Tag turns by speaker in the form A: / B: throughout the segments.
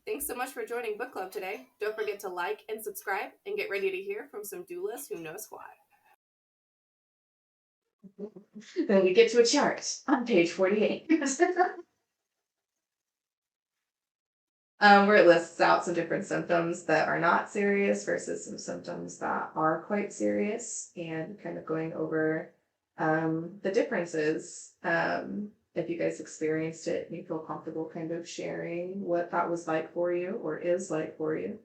A: Thanks so much for joining book club today. Don't forget to like and subscribe and get ready to hear from some doulas who know squat.
B: Then we get to a chart on page 48. Where it lists out some different symptoms that are not serious versus some symptoms that are quite serious, and kind of going over the differences. If you guys experienced it and you feel comfortable kind of sharing what that was like for you or is like for you.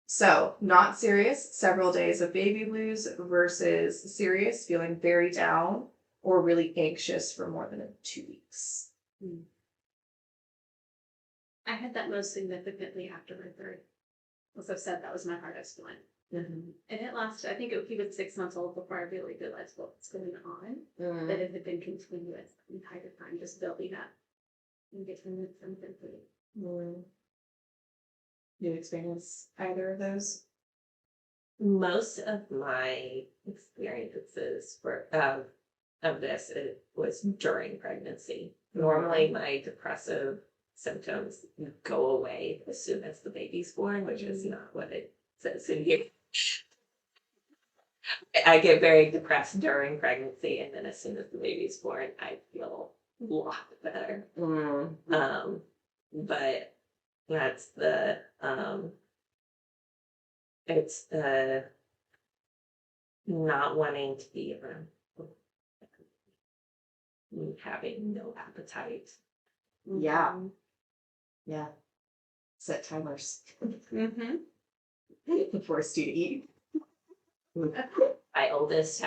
B: So not serious, several days of baby blues, versus serious, feeling very down or really anxious for more than 2 weeks.
C: I had that most significantly after my third. As I've said, that was my hardest one.
B: Mm-hmm.
C: And it lasted, I think he was 6 months old before I really realized what was going on. But it had been continuous the entire time, just building up and getting some sympathy.
B: You experience either of those?
D: Most of my experiences were of this, it was during pregnancy. Normally my depressive symptoms go away as soon as the baby's born, which is not what it says in here. I get very depressed during pregnancy, and then as soon as the baby's born, I feel a lot better. But that's the it's not wanting to be around, having no appetite.
B: Yeah. Set timers. Forced you to eat.
D: My oldest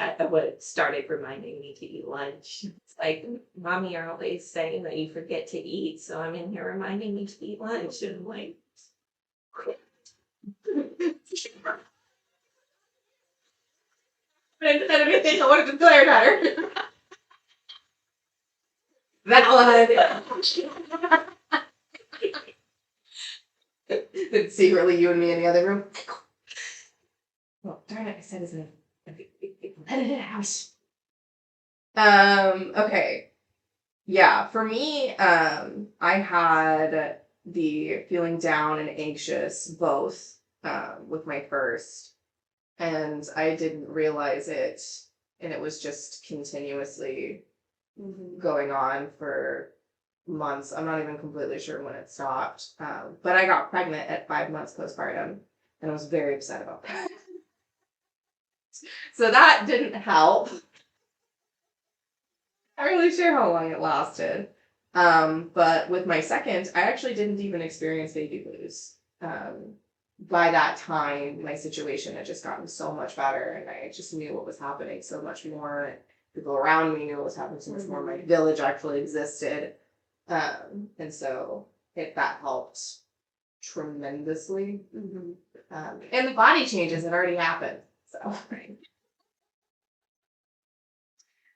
D: started reminding me to eat lunch. It's like, Mommy, you're always saying that you forget to eat, so I'm in here reminding me to eat lunch. And I'm like,
B: Instead of anything, I wanted to play better. That one. Then secretly, you and me in the other room. Oh, darn it! I said, "Isn't it? Let it out." Okay. Yeah, for me, I had the feeling down and anxious both with my first, and I didn't realize it, and it was just continuously going on for months. I'm not even completely sure when it stopped, but I got pregnant at 5 months postpartum, and I was very upset about that. So that didn't help. Not really sure how long it lasted. But with my second, I actually didn't even experience baby blues. By that time, my situation had just gotten so much better, and I just knew what was happening so much more. People around me knew what was happening so much more. My village actually existed. And so that helped tremendously. And the body changes had already happened. So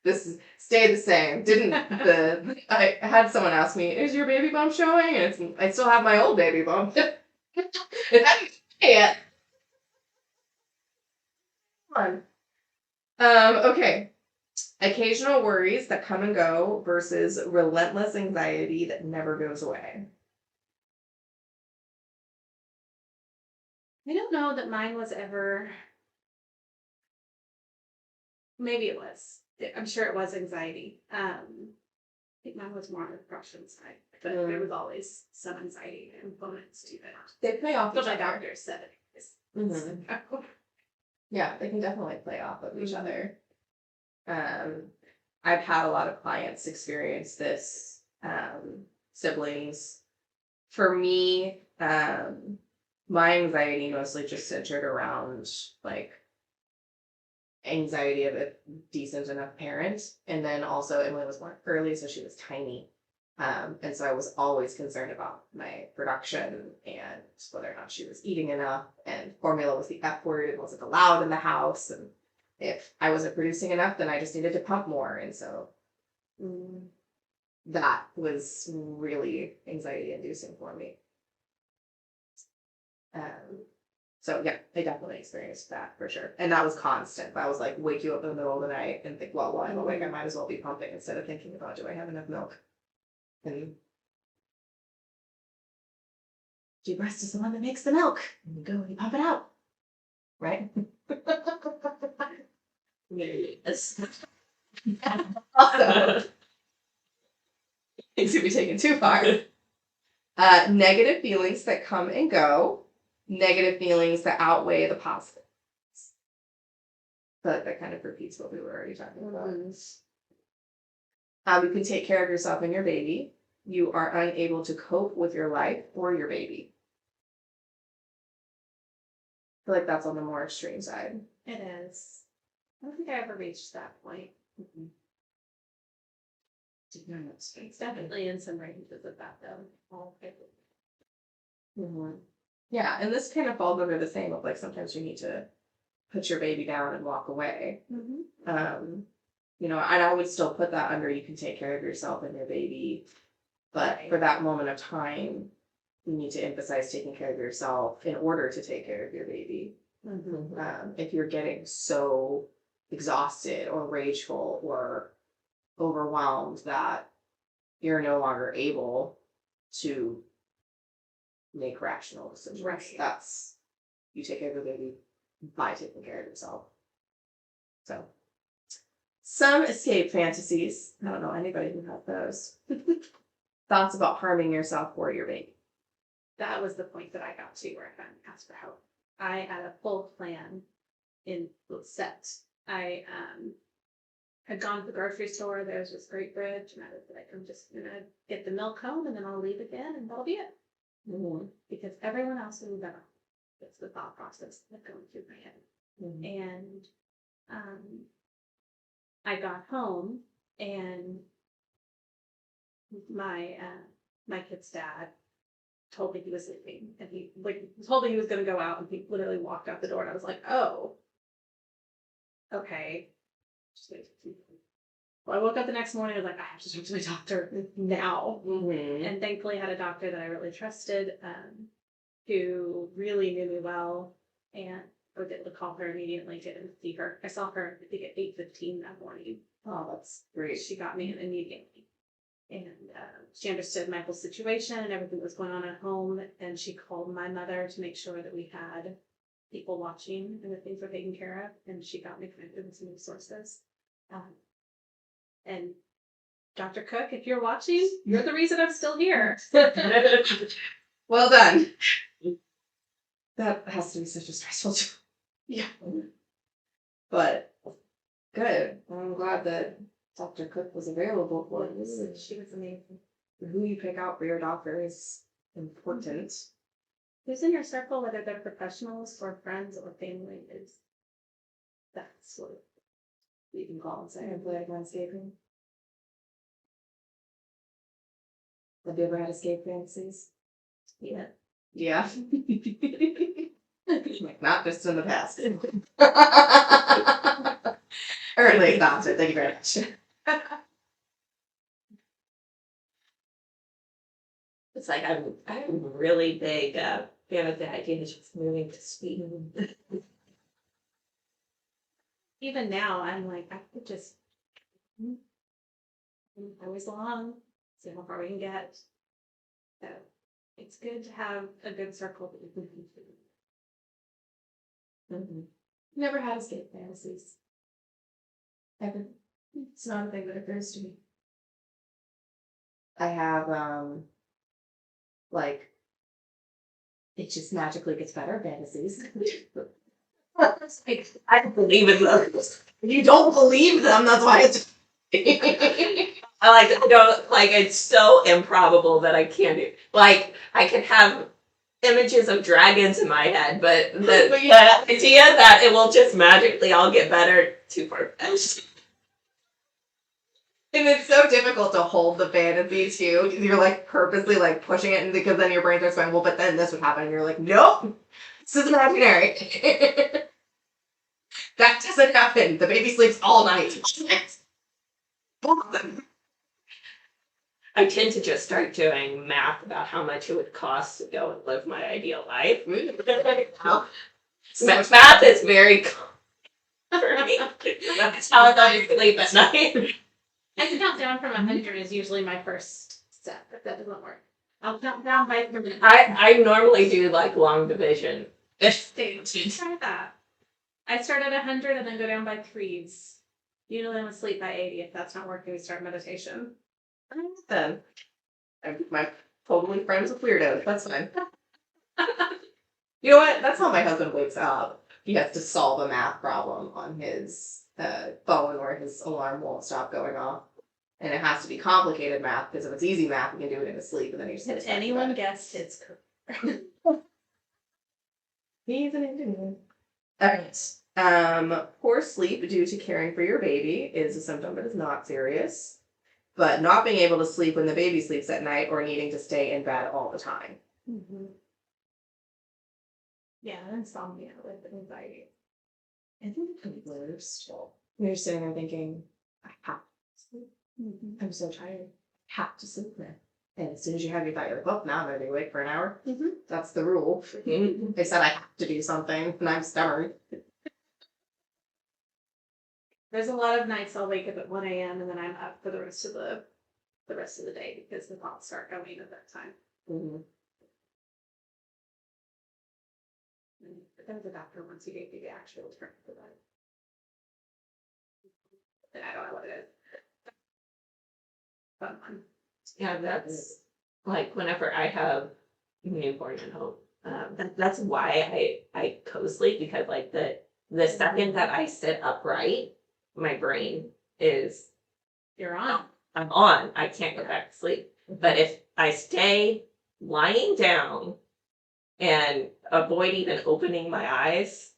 B: this stayed the same. I had someone ask me, "Is your baby bump showing?" And I still have my old baby bump. It hasn't yet. Fun. Okay. Occasional worries that come and go versus relentless anxiety that never goes away.
C: I don't know that mine was ever. Maybe it was. I'm sure it was anxiety. I think mine was more on the depression side, but there was always some anxiety components to that.
B: They play off
C: But
B: each
C: my
B: other.
C: doctor said it.
B: Yeah, they can definitely play off of each other. I've had a lot of clients experience this, siblings. For me, my anxiety mostly just centered around like anxiety of a decent enough parent. And then also Emily was born early, so she was tiny. And so I was always concerned about my production and whether or not she was eating enough, and formula was the F word and wasn't allowed in the house. And if I wasn't producing enough, then I just needed to pump more. And so that was really anxiety inducing for me. So yeah, I definitely experienced that for sure. And that was constant. That was like wake you up in the middle of the night and think, well, while I'm awake, I might as well be pumping instead of thinking about, do I have enough milk? And your breast is the one that makes the milk. And you go and you pump it out. Right?
D: Yes.
B: Also, things could be taken too far. Negative feelings that come and go. Negative feelings that outweigh the positives. But that kind of repeats what we were already talking about. You can take care of yourself and your baby. You are unable to cope with your life or your baby. I feel like that's on the more extreme side.
C: It is. I don't think I ever reached that point. It's definitely in some ranges of that though.
B: Yeah, and this kind of falls under the same of like sometimes you need to put your baby down and walk away. You know, and I would still put that under you can take care of yourself and your baby. But
C: Right.
B: for that moment of time, you need to emphasize taking care of yourself in order to take care of your baby. If you're getting so exhausted or rageful or overwhelmed that you're no longer able to make rational decisions.
C: Right.
B: That's, you take care of your baby by taking care of yourself. So, some escape fantasies. I don't know anybody who has those. Thoughts about harming yourself or your baby.
C: That was the point that I got to where I finally asked for help. I had a full plan in set. I had gone to the grocery store. There was this great fridge, and I was like, I'm just gonna get the milk home, and then I'll leave again, and that'll be it. Because everyone else will be better. That's the thought process that's going through my head. And I got home, and my kid's dad told me he was sleeping, and he told me he was going to go out, and he literally walked out the door, and I was like, oh, okay. Well, I woke up the next morning, I was like, I have to talk to my doctor now. And thankfully I had a doctor that I really trusted, who really knew me well, and I was able to call her immediately, get in to see her. I saw her, I think, at 8:15 that morning.
B: Oh, that's great.
C: She got me in immediately. And she understood my whole situation and everything that was going on at home, and she called my mother to make sure that we had people watching and that things were taken care of, and she got me connected with some resources. And Dr. Cook, if you're watching, you're the reason I'm still here.
B: Well done. That has to be such a stressful job.
C: Yeah.
B: But good. I'm glad that Dr. Cook was available for you.
C: She was amazing.
B: Who you pick out for your doctor is important.
C: Who's in your circle, whether they're professionals or friends or family, that's what
B: You can call and say, I feel like landscaping. Have you ever had escape fantasies?
C: yeah.
B: Yeah. Like, not just in the past. Or at least not. Thank you very much.
D: It's like I'm really big fan of the idea of just moving to Sweden.
C: Even now, I'm like, I could just always along, see how far we can get. So it's good to have a good circle that you can keep.
B: Never had escape fantasies. Ever. It's not a thing that occurs to me. I have, like, it just magically gets better fantasies.
D: I don't believe in those.
B: You don't believe them, that's why it's.
D: I don't like it's so improbable that I can't do. Like I can have images of dragons in my head, but the idea that it will just magically all get better, too far-fetched.
B: And it's so difficult to hold the fantasy too, because you're like purposely like pushing it, and because then your brain starts going, well, but then this would happen, and you're like, nope, this is imaginary. That doesn't happen. The baby sleeps all night. Both of them.
D: I tend to just start doing math about how much it would cost to go and live my ideal life. Math is very for me. That's how I thought you sleep at night.
C: I can count down from 100 is usually my first step, if that doesn't work. I'll count down by 3
D: I normally do like long division.
C: Try that. I start at 100 and then go down by 3s. Usually I'm asleep by 80. If that's not working, we start meditation.
B: Then I'm totally friends with weirdos. That's fine. You know what? That's how my husband wakes up. He has to solve a math problem on his phone where his alarm won't stop going off. And it has to be complicated math, because if it's easy math, we can do it in his sleep, and then he just
C: Has
B: goes back to
C: anyone
B: bed.
C: guessed his career?
B: He's an engineer. Alright. Poor sleep due to caring for your baby is a symptom, but it's not serious. But not being able to sleep when the baby sleeps at night or needing to stay in bed all the time.
C: Mm-hmm. Yeah, insomnia with anxiety.
B: I think it's the worst. You're sitting there thinking, I have to sleep.
C: Mm-hmm.
B: I'm so tired. I have to sleep now. And as soon as you have your thought, you're like, well, now I'm going to be awake for an hour.
C: Mm-hmm.
B: That's the rule. They said I have to do something, and I'm stubborn.
C: There's a lot of nights I'll wake up at 1 a.m. and then I'm up for the rest of the day because the thoughts start going at that time.
B: Mm-hmm.
C: But there was a doctor once who gave me the actual term for that. And I don't know what it is. Fun one.
D: Yeah, that's like whenever I have newborn at home. That's why I co-sleep, because like the second that I sit upright, my brain is
C: You're on.
D: I'm on. I can't go back to sleep. But if I stay lying down and avoid even opening my eyes,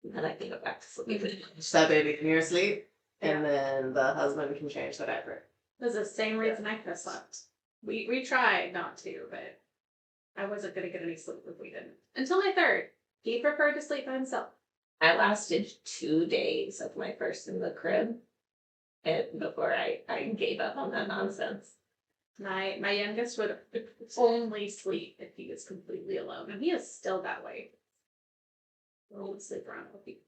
D: then I can go back to sleep.
B: Push that baby in your sleep, and then the husband can change the diaper.
C: That's the same reason I could have slept. We tried not to, but I wasn't going to get any sleep if we didn't. Until my third. He preferred to sleep by himself.
D: I lasted 2 days of my first in the crib and before I gave up on that nonsense.
C: My youngest would only sleep if he was completely alone, and he is still that way. He won't sleep around other people.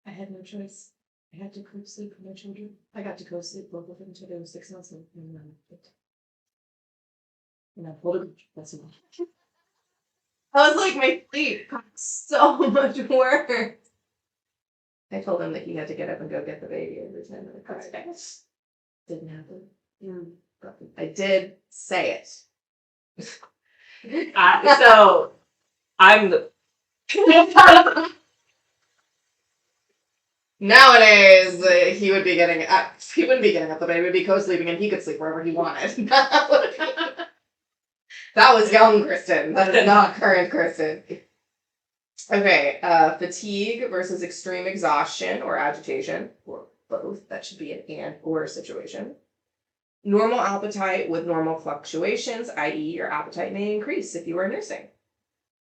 B: I had no choice. I had to co-sleep with my children. I got to co-sleep both of them until they were 6 months old. And I pulled it. That's enough. I was like, my sleep got so much worse. I told him that he had to get up and go get the baby every time that I cried. Didn't happen. But I did say it.
D: So I'm the
B: Nowadays, he would be getting up. He wouldn't be getting up. The baby would be co-sleeping, and he could sleep wherever he wanted. That was young Kristen. That is not current Kristen. Okay, fatigue versus extreme exhaustion or agitation, or both. That should be an and or situation. Normal appetite with normal fluctuations, i.e. your appetite may increase if you are nursing.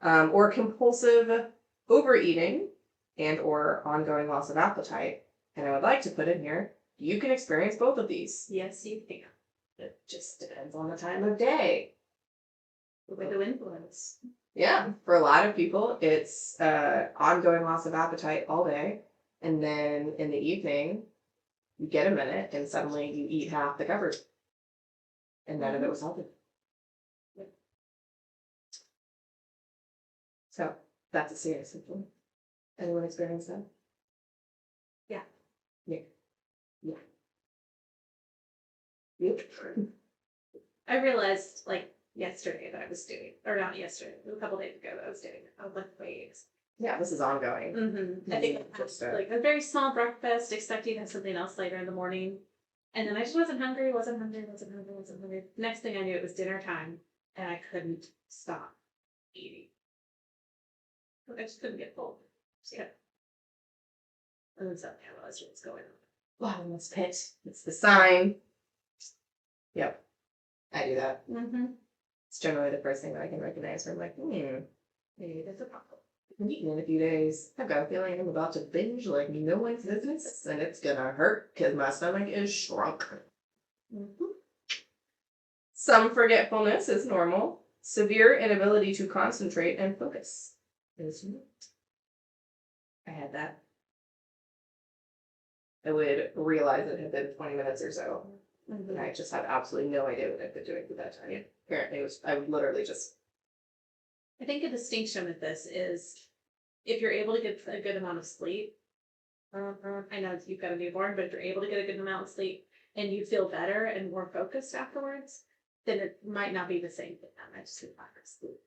B: Or compulsive overeating and or ongoing loss of appetite. And I would like to put in here, you can experience both of these.
C: Yes, you can.
B: It just depends on the time of day.
C: The way the wind blows.
B: Yeah, for a lot of people, it's ongoing loss of appetite all day. And then in the evening, you get a minute and suddenly you eat half the cupboard. And none of it was healthy. So that's a serious symptom. Anyone experience that?
C: Yeah.
B: Yeah. Yeah. Yep.
C: I realized, like, yesterday that I was doing, or not yesterday, a couple days ago that I was doing it. I was like, wait.
B: Yeah, this is ongoing.
C: Mm-hmm. I think I had, like, a very small breakfast, expecting to have something else later in the morning. And then I just wasn't hungry. Next thing I knew, it was dinner time, and I couldn't stop eating. I just couldn't get full. Yeah. And then suddenly I realized what's going on.
B: Bottomless pit. It's the sign. Yep. I do that.
C: Mm-hmm.
B: It's generally the first thing that I can recognize where I'm like, maybe there's a problem. I've eaten in a few days. I've got a feeling I'm about to binge like no one's business, and it's gonna hurt because my stomach is shrunk.
C: Mm-hmm.
B: Some forgetfulness is normal. severe inability to concentrate and focus. I had that. I would realize it had been 20 minutes or so. And I just had absolutely no idea what I'd been doing at that time. Apparently, I would literally just.
C: I think a distinction with this is if you're able to get a good amount of sleep. I know you've got a newborn, but if you're able to get a good amount of sleep and you feel better and more focused afterwards, then it might not be the same thing. I might just be lack of sleep.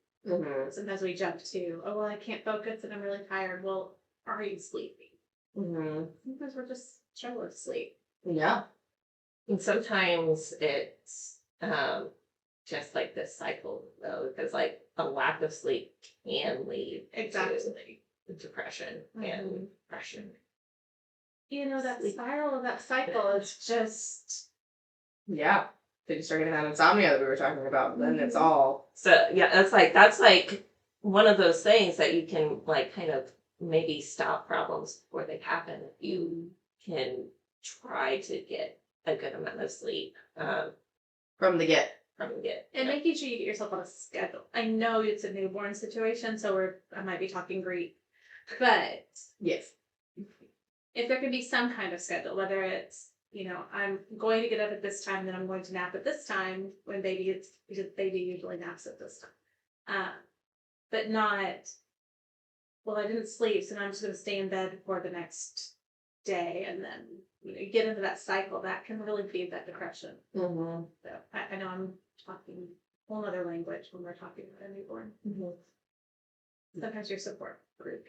C: Sometimes we jump to, oh, well, I can't focus and I'm really tired. Well, are you sleeping? Sometimes we're just struggling to sleep.
B: Yeah.
D: And sometimes it's just like this cycle though, because like a lack of sleep can lead
C: Exactly.
D: to depression and depression.
C: You know, that spiral of that cycle is just.
B: Yeah. Then you start getting that insomnia that we were talking about. Then it's all.
D: So yeah, that's like one of those things that you can like kind of maybe stop problems before they happen. You can try to get a good amount of sleep
B: From the get.
C: And making sure you get yourself on a schedule. I know it's a newborn situation, so I might be talking Greek, but
B: Yes.
C: if there can be some kind of schedule, whether it's, you know, I'm going to get up at this time, then I'm going to nap at this time when baby usually naps at this time. But not, well, I didn't sleep, so now I'm just going to stay in bed for the next day, and then you get into that cycle that can really feed that depression. So I know I'm talking a whole other language when we're talking about a newborn. Sometimes your support group.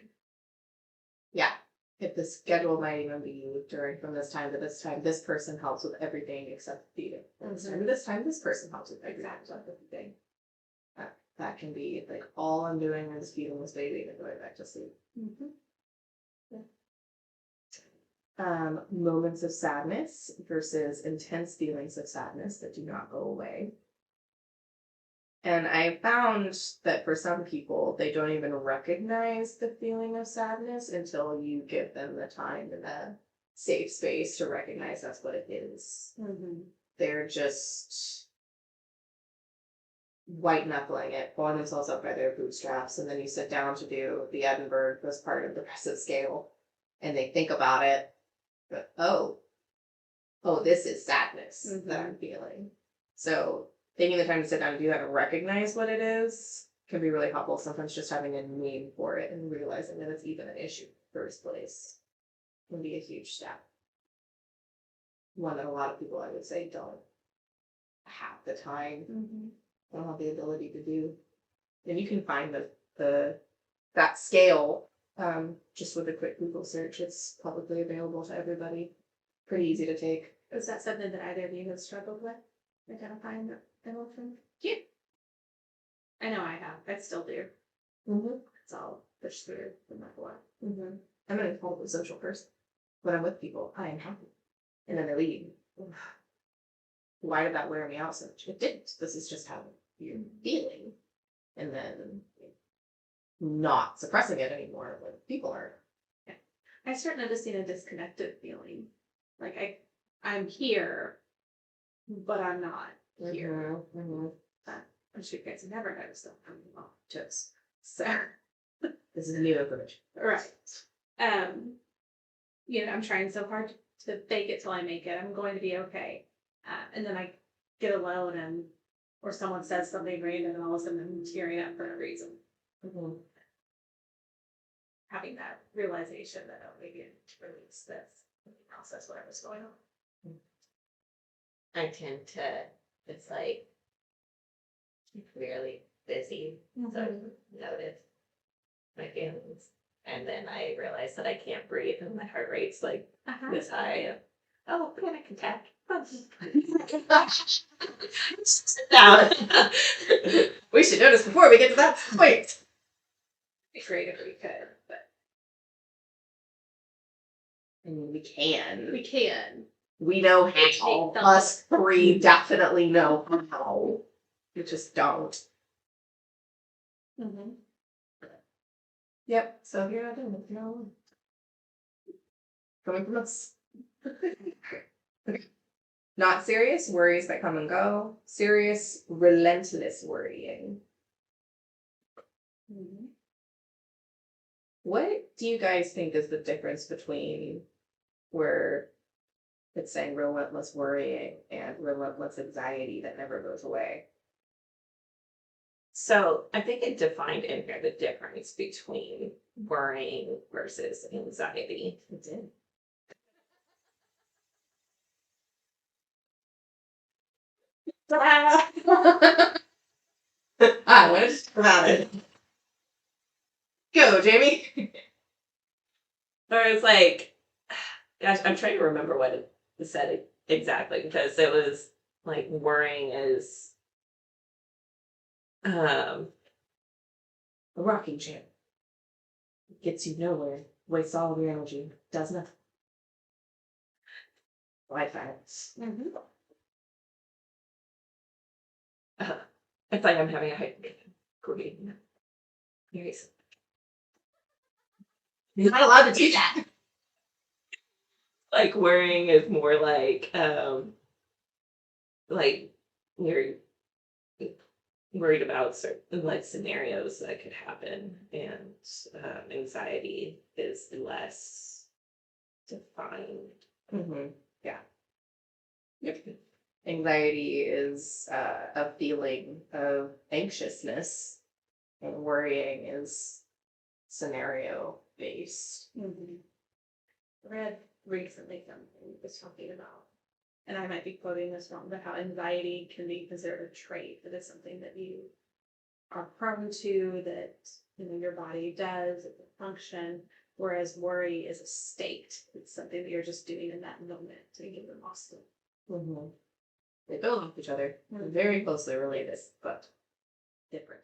B: Yeah. If the schedule might even be during from this time to this time, this person helps with everything except feeding. From this time to this time, this person helps with everything except feeding. That can be like all I'm doing is feeding this baby and going back to sleep. Moments of sadness versus intense feelings of sadness that do not go away. And I found that for some people, they don't even recognize the feeling of sadness until you give them the time and the safe space to recognize that's what it is. They're just white knuckling it, pulling themselves up by their bootstraps, and then you sit down to do the Edinburgh postpartum depressive scale, and they think about it, but oh, this is sadness that I'm feeling. So taking the time to sit down and do that and recognize what it is can be really helpful. Sometimes just having a name for it and realizing that it's even an issue in the first place can be a huge step. One that a lot of people, I would say, don't have the time, don't have the ability to do. And you can find that scale just with a quick Google search. It's publicly available to everybody. Pretty easy to take.
C: Is that something that either of you have struggled with? Identifying the emotion?
B: Yeah.
C: I know I have. I still do. It's all pushed through no matter what.
B: I'm an incredibly social person. When I'm with people, I am happy. And then they leave. Why did that wear me out so much? It didn't. This is just how you're feeling. And then not suppressing it anymore when people are.
C: Yeah. I start noticing a disconnected feeling. Like I'm here, but I'm not here. I'm sure you guys have never noticed that. Well, just so
B: This is new information.
C: right. You know, I'm trying so hard to fake it till I make it. I'm going to be okay. And then I get alone or someone says something random and all of a sudden I'm tearing up for no reason. Having that realization that, oh, maybe I need to release this, process whatever's going on.
D: I tend to, it's like, really busy, so I notice my feelings. And then I realize that I can't breathe and my heart rate's like this high. And, oh, panic attack. Sit down.
B: We should notice before we get to that point.
C: It'd be great if we could, but
B: I mean, we can.
C: we can.
B: We know how. Us three definitely know how. You just don't. Yep. So here I am. No. Coming from us. Not serious worries that come and go. Serious, relentless worrying What do you guys think is the difference between where it's saying relentless worrying and relentless anxiety that never goes away?
D: So I think it defined in here the difference between worrying versus anxiety.
B: It did. I wish about it. Go, Jamie.
D: Or it's like, gosh, I'm trying to remember what it said exactly, because it was like worrying is
B: A rocking chair gets you nowhere, wastes all of your energy, does nothing. Wi-Fi.
D: it's like I'm having a great.
B: You're not allowed to do that.
D: Like worrying is more like you're worried about certain like scenarios that could happen, and anxiety is less defined.
B: Yeah. Yep. Anxiety is a feeling of anxiousness, and worrying is scenario based.
C: Read recently something was talking about, and I might be quoting this wrong, but how anxiety can be considered a trait, that is something that you are prone to, that your body does, it's a function, whereas worry is a state. It's something that you're just doing in that moment to give them awesome.
B: They build off each other. Very closely related, but different.